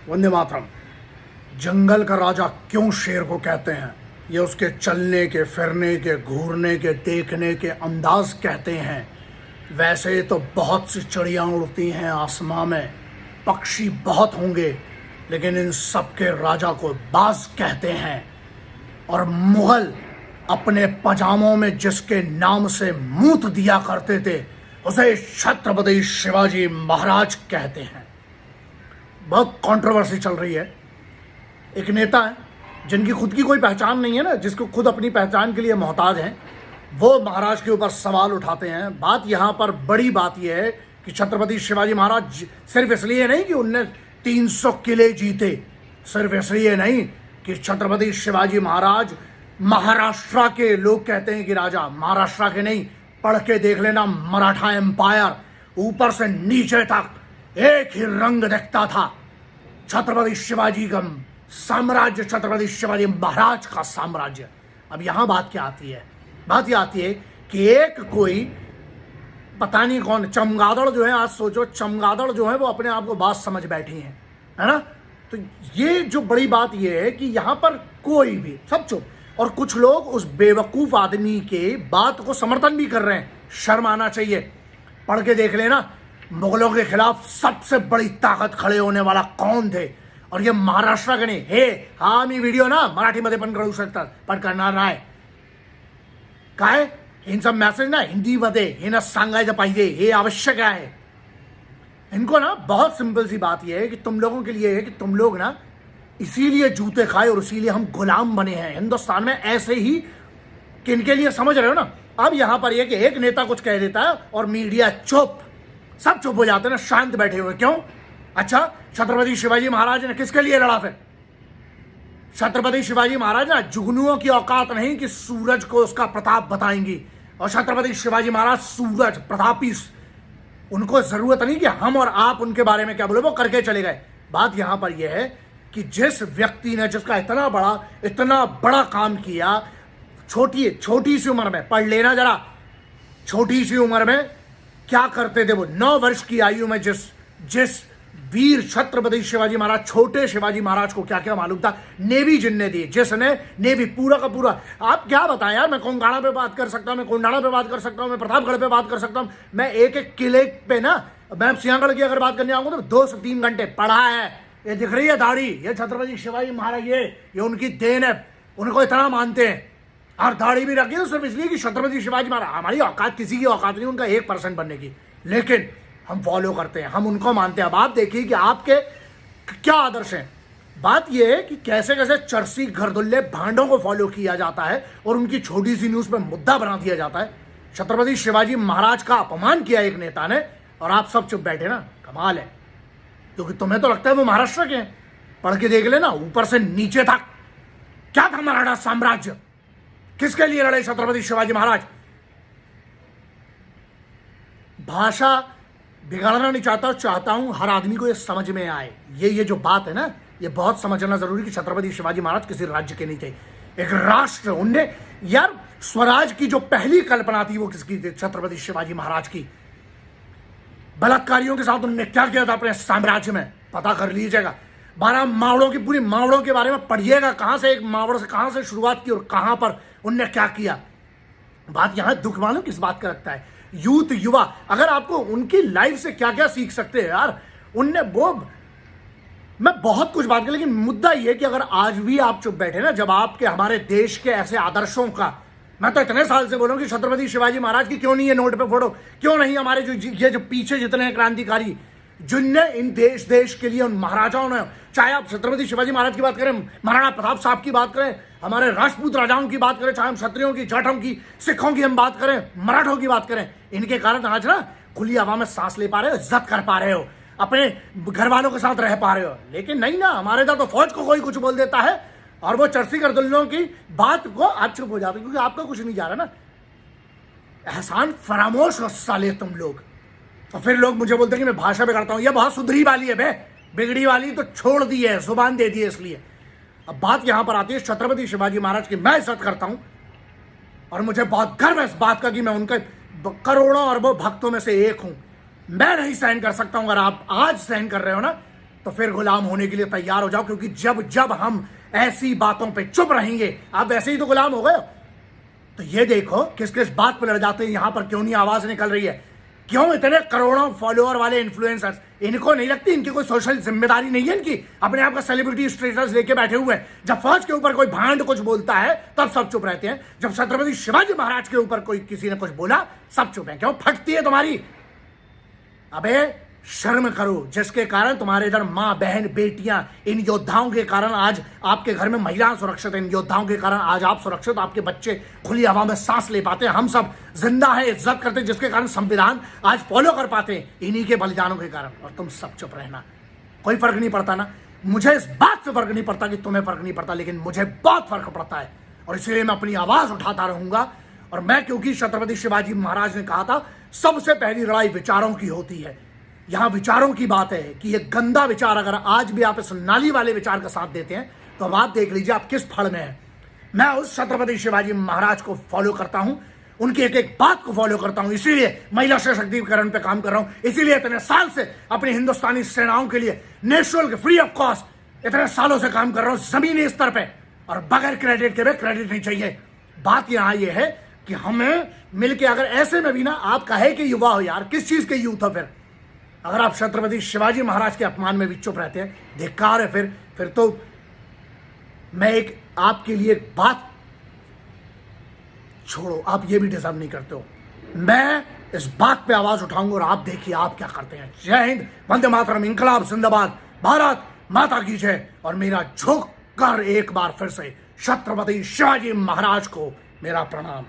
वंदे मातरम। जंगल का राजा क्यों शेर को कहते हैं? ये उसके चलने के, फिरने के, घूरने के, देखने के अंदाज कहते हैं। वैसे तो बहुत सी चिड़ियाँ उड़ती हैं आसमां में, पक्षी बहुत होंगे, लेकिन इन सब के राजा को बाज कहते हैं। और मुगल अपने पजामों में जिसके नाम से मूत दिया करते थे, उसे छत्रपति शिवाजी महाराज कहते हैं। बहुत कंट्रोवर्सी चल रही है। एक नेता है जिनकी खुद की कोई पहचान नहीं है ना, जिसको खुद अपनी पहचान के लिए मोहताज हैं, वो महाराज के ऊपर सवाल उठाते हैं। बात यहाँ पर बड़ी बात यह है कि छत्रपति शिवाजी महाराज सिर्फ इसलिए नहीं कि उनने 300 किले जीते, सिर्फ इसलिए नहीं कि छत्रपति शिवाजी महाराज महाराष्ट्र के, लोग कहते हैं कि राजा, महाराष्ट्र के नहीं, पढ़ के देख लेना, मराठा एम्पायर ऊपर से नीचे तक एक ही रंग दिखता था। छत्रपति शिवाजी का साम्राज्य, छत्रपति शिवाजी महाराज का साम्राज्य। अब यहां बात क्या आती है? बात यह आती है कि एक कोई पता नहीं कौन चमगादड़ जो है, आज सोचो चमगादड़ जो है वो अपने आप को बात समझ बैठी हैं, है ना। तो ये जो बड़ी बात ये है कि यहां पर कोई भी, सब चुप, और कुछ लोग उस बेवकूफ आदमी के बात को समर्थन भी कर रहे हैं। शर्म आना चाहिए। पढ़ के देख लेना, मुगलों के खिलाफ सबसे बड़ी ताकत खड़े होने वाला कौन थे, और ये महाराष्ट्र के नहीं। हे हा, मी व्हिडिओ ना मराठीमध्ये पण करू शकतात, पण करणार नाही। काय इन सब मैसेज ना हिंदीमध्ये हे ना सांगायचं पाहिजे, हे आवश्यक आहे। इनको ना बहुत सिंपल सी बात यह है कि तुम लोगों के लिए है कि तुम लोग ना इसीलिए जूते खाए और इसीलिए हम गुलाम बने हैं हिंदुस्तान में, ऐसे ही किनके लिए, समझ रहे हो ना। अब यहां पर यह कि एक नेता कुछ कह देता है और मीडिया चुप, सब चुप हो जाते हैं ना, शांत बैठे हुए। क्यों? अच्छा, छत्रपति शिवाजी महाराज ने किसके लिए लड़ा? फिर छत्रपति शिवाजी महाराज ना जुगनुओं की औकात नहीं कि सूरज को उसका प्रताप बताएंगी, और छत्रपति शिवाजी महाराज सूरज प्रतापी, उनको जरूरत नहीं कि हम और आप उनके बारे में क्या बोले, वो करके चले गए। बात यहां पर यह है कि जिस व्यक्ति ने, जिसका इतना बड़ा काम किया, छोटी सी उम्र में, पढ़ लेना जरा, छोटी सी उम्र में क्या करते थे वो। 9 वर्ष की आयु में जिस वीर छत्रपति शिवाजी महाराज, छोटे शिवाजी महाराज को क्या क्या मालूम था, नेवी जिनने दी, जिसने नेवी पूरा का पूरा, आप क्या बताएं यार। मैं कोंगाड़ा पे बात कर सकता हूं, मैं कोंडाणा पे बात कर सकता हूं, मैं प्रतापगढ़ पे बात कर सकता हूं, मैं एक एक किले पे ना, मैं सिंहगढ़ की अगर बात करने आऊंगा तो 2 से 3 घंटे पढ़ा है। ये दिख रही है दाढ़ी, ये छत्रपति शिवाजी महाराज, ये उनकी देन है, उनको इतना मानते हैं। और दाढ़ी भी रखी तो सिर्फ इसलिए कि छत्रपति शिवाजी महाराज, हमारी औकात किसी की औकात नहीं उनका 1% बनने की, लेकिन हम फॉलो करते हैं, हम उनको मानते हैं। अब आप देखिए कि आपके क्या आदर्श हैं। बात यह है कि कैसे कैसे चरसी घरदुल्ले भांडों को फॉलो किया जाता है और उनकी छोटी सी न्यूज पे मुद्दा बना दिया जाता है। छत्रपति शिवाजी महाराज का अपमान किया एक नेता ने, और आप सब चुप बैठे ना, कमाल है। क्योंकि तुम्हें तो लगता है वो महाराष्ट्र के हैं। पढ़ के देख लेना, ऊपर से नीचे तक क्या था मराठा साम्राज्य, किसके लिए लड़े छत्रपति शिवाजी महाराज। भाषा बिगाड़ना नहीं चाहता हूं हर आदमी को ये समझ में आए। ये जो बात है ना, ये बहुत समझना जरूरी कि छत्रपति शिवाजी महाराज किसी राज्य के नहीं थे, एक राष्ट्र। उनने यार स्वराज की जो पहली कल्पना थी वो किसकी थी? छत्रपति शिवाजी महाराज की। बलात्कारियों के साथ उन्होंने क्या किया था अपने साम्राज्य में, पता कर लीजिएगा। 12 मावड़ों की, पूरी मावड़ों के बारे में पढ़िएगा, कहां से एक मावड़ से कहां से शुरुआत की और कहां पर उनने क्या किया। बात यहां दुख मालूम किस बात का लगता है, यूथ, युवा, अगर आपको उनकी लाइफ से क्या क्या सीख सकते हैं यार। उनने वो, मैं बहुत कुछ बात कर, लेकिन मुद्दा ये कि अगर आज भी आप चुप बैठे ना, जब आपके हमारे देश के ऐसे आदर्शों का, मैं तो इतने साल से बोलूं कि छत्रपति शिवाजी महाराज की क्यों नहीं है नोट पे फोटो, क्यों नहीं हमारे जो पीछे जितने क्रांतिकारी जिनने इन देश के लिए, उन महाराजाओं ने, चाहे आप छत्रपति शिवाजी महाराज की बात करें, महाराणा प्रताप साहब की बात करें, हमारे राजपूत राजाओं की बात करें, चाहे हम क्षत्रियों की, जाटों की, सिखों की हम बात करें, मराठों की बात करें, इनके कारण आज ना खुली हवा में सांस ले पा रहे हो, इज्जत कर पा रहे हो, अपने घर वालों के साथ रह पा रहे हो। लेकिन नहीं ना, हमारे इधर तो फौज को कोई कुछ बोल देता है और वो चरसी गर्दुल्लों की बात को आप चुप हो जाते, क्योंकि आपका कुछ नहीं जा रहा ना। एहसान फरामोश हो साले तुम लोग। तो फिर लोग मुझे बोलते हैं कि मैं भाषा बिगाड़ता हूं। यह बहुत सुधरी वाली है बे, बिगड़ी वाली तो छोड़ दी है, जुबान दे दी है इसलिए। अब बात यहां पर आती है छत्रपति शिवाजी महाराज की। मैं इज्जत करता हूं और मुझे बहुत गर्व है इस बात का कि मैं उनके करोड़ों अरबों भक्तों में से एक हूं। मैं नहीं सहन कर सकता हूं, अगर आप आज सहन कर रहे हो ना, तो फिर गुलाम होने के लिए तैयार हो जाओ, क्योंकि जब जब हम ऐसी बातों पे चुप रहेंगे, आप वैसे ही तो गुलाम हो गए हो। तो ये देखो किस किस बात पर लड़ जाते हैं, यहां पर क्यों नहीं आवाज निकल रही है, क्यों इतने करोड़ों फॉलोअर वाले इन्फ्लुएंसर्स, इनको नहीं लगती, इनकी कोई सोशल जिम्मेदारी नहीं है, इनकी अपने आप का सेलिब्रिटी स्टेटस लेके बैठे हुए हैं। जब फौज के ऊपर कोई भांड कुछ बोलता है तब सब चुप रहते हैं, जब छत्रपति शिवाजी महाराज के ऊपर कोई किसी ने कुछ बोला सब चुप है। क्यों फटती है तुम्हारी? अबे शर्म करो, जिसके कारण तुम्हारे इधर माँ बहन बेटियां, इन योद्धाओं के कारण आज आपके घर में महिलाएं सुरक्षित हैं, इन योद्धाओं के कारण आज आप सुरक्षित, आपके बच्चे खुली हवा में सांस ले पाते हैं, हम सब जिंदा है, इज्जत करते हैं, जिसके कारण संविधान आज फॉलो कर पाते हैं, इन्हीं के बलिदानों के कारण। और तुम सब चुप रहना, कोई फर्क नहीं पड़ता ना। मुझे इस बात से फर्क नहीं पड़ता कि तुम्हें फर्क नहीं पड़ता, लेकिन मुझे बहुत फर्क पड़ता है, और इसलिए मैं अपनी आवाज उठाता रहूंगा। और मैं, क्योंकि छत्रपति शिवाजी महाराज ने कहा था सबसे पहली लड़ाई विचारों की होती है, यहां विचारों की बात है कि ये गंदा विचार अगर आज भी आप इस नाली वाले विचार का साथ देते हैं तो अब आप देख लीजिए आप किस फड़ में हैं। मैं उस छत्रपति शिवाजी महाराज को फॉलो करता हूं, उनकी एक एक बात को फॉलो करता हूं, इसीलिए महिला सशक्तिकरण पे काम कर रहा हूं, इसीलिए इतने साल से अपनी हिंदुस्तानी सेनाओं के लिए निःशुल्क फ्री ऑफ कॉस्ट इतने सालों से काम कर रहा हूं जमीनी स्तर पे, और बगैर क्रेडिट के भी क्रेडिट नहीं चाहिए। बात यहां ये है कि हमें मिलके, अगर ऐसे में भी ना आप कहे कि युवा हो यार, किस चीज के यूथ हो फिर, अगर आप छत्रपति शिवाजी महाराज के अपमान में भी चुप रहते हैं, धिक्कार है। फिर तो मैं एक आपके लिए एक बात, छोड़ो, आप ये भी डिजर्व नहीं करते हो, मैं इस बात पे आवाज उठाऊंगा और आप देखिए आप क्या करते हैं। जय हिंद, वंदे मातरम, इंकलाब जिंदाबाद, भारत माता की जय। और मेरा झुक कर एक बार फिर से छत्रपति शिवाजी महाराज को मेरा प्रणाम।